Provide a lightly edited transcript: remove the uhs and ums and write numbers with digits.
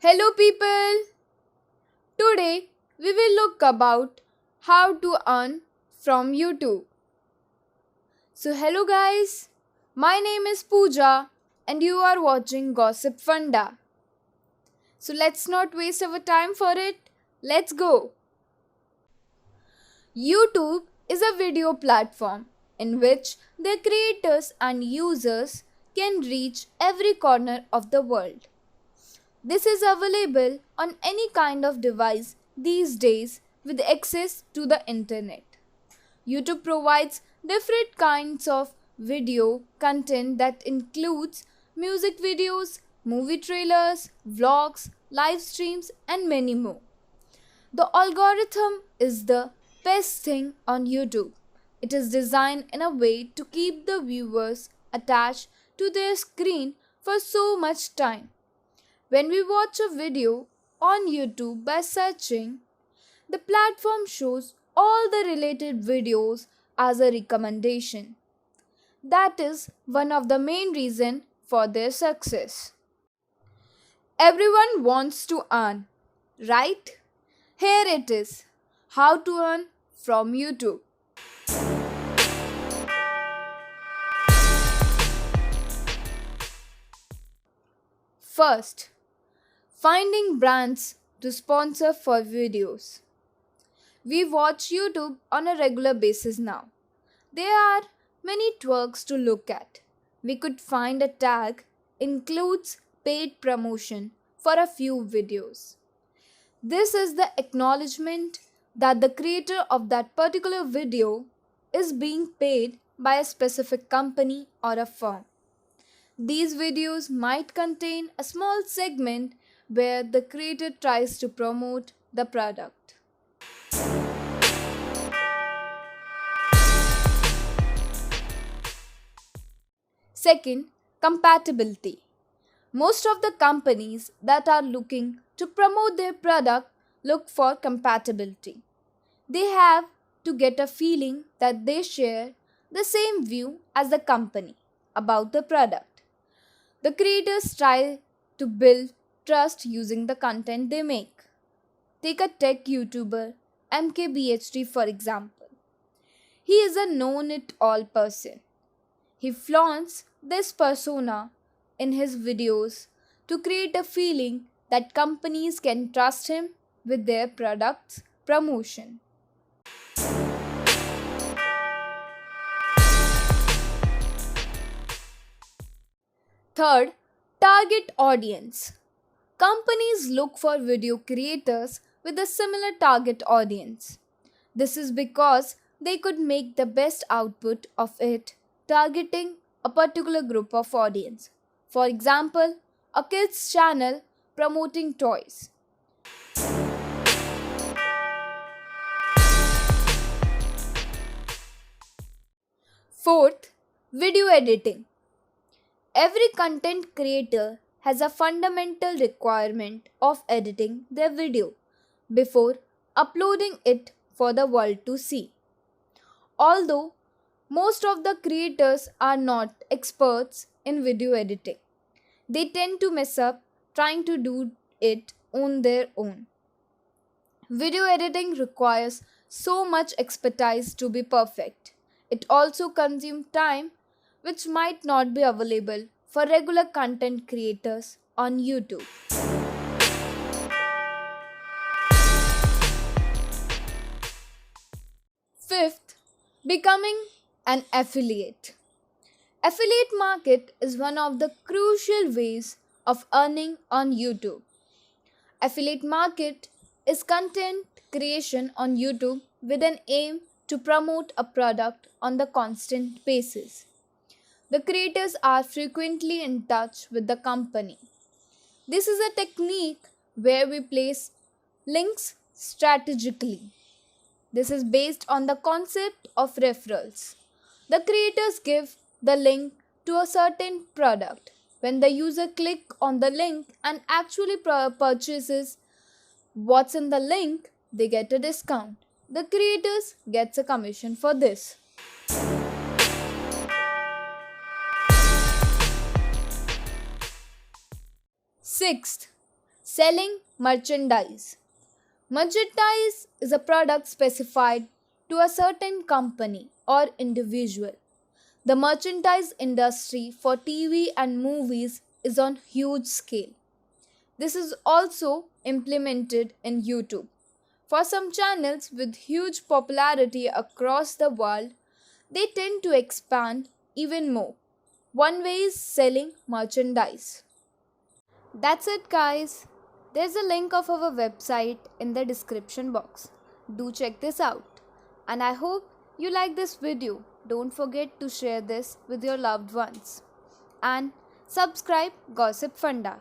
Hello people! Today we will look about how to earn from YouTube. So hello guys, my name is Pooja and you are watching Gossip Funda. So let's not waste our time for it. Let's go. YouTube is a video platform in which the creators and users can reach every corner of the world. This is available on any kind of device these days with access to the internet. YouTube provides different kinds of video content that includes music videos, movie trailers, vlogs, live streams and many more. The algorithm is the best thing on YouTube. It is designed in a way to keep the viewers attached to their screen for so much time. When we watch a video on YouTube by searching, the platform shows all the related videos as a recommendation. That is one of the main reasons for their success. Everyone wants to earn, right? Here it is, how to earn from YouTube. First, finding brands to sponsor for videos. We watch YouTube on a regular basis now. There are many twerks to look at. We could find a tag includes paid promotion for a few videos. This is the acknowledgement that the creator of that particular video is being paid by a specific company or a firm. These videos might contain a small segment where the creator tries to promote the product. Second, compatibility. Most of the companies that are looking to promote their product look for compatibility. They have to get a feeling that they share the same view as the company about the product. The creators try to build trust using the content they make. Take a tech YouTuber, MKBHD for example. He is a know-it-all person. He flaunts this persona in his videos to create a feeling that companies can trust him with their products' promotion. Third, target audience. Companies look for video creators with a similar target audience. This is because they could make the best output of it targeting a particular group of audience. For example, a kids channel promoting toys. Fourth, video editing. Every content creator has a fundamental requirement of editing their video before uploading it for the world to see. Although most of the creators are not experts in video editing, they tend to mess up trying to do it on their own. Video editing requires so much expertise to be perfect. It also consumes time which might not be available for regular content creators on YouTube. Fifth, becoming an affiliate. Affiliate market is one of the crucial ways of earning on YouTube. Affiliate market is content creation on YouTube with an aim to promote a product on the constant basis. The creators are frequently in touch with the company. This is a technique where we place links strategically. This is based on the concept of referrals. The creators give the link to a certain product. When the user clicks on the link and actually purchases what's in the link, they get a discount. The creators gets a commission for this. Sixth, Selling merchandise. Merchandise is a product specified to a certain company or individual. The merchandise industry for TV and movies is on huge scale. This is also implemented in YouTube. For some channels with huge popularity across the world, they tend to expand even more. One way is selling merchandise. That's it, guys. There's a link of our website in the description box. Do check this out. And I hope you like this video. Don't forget to share this with your loved ones. And subscribe Gossip Funda.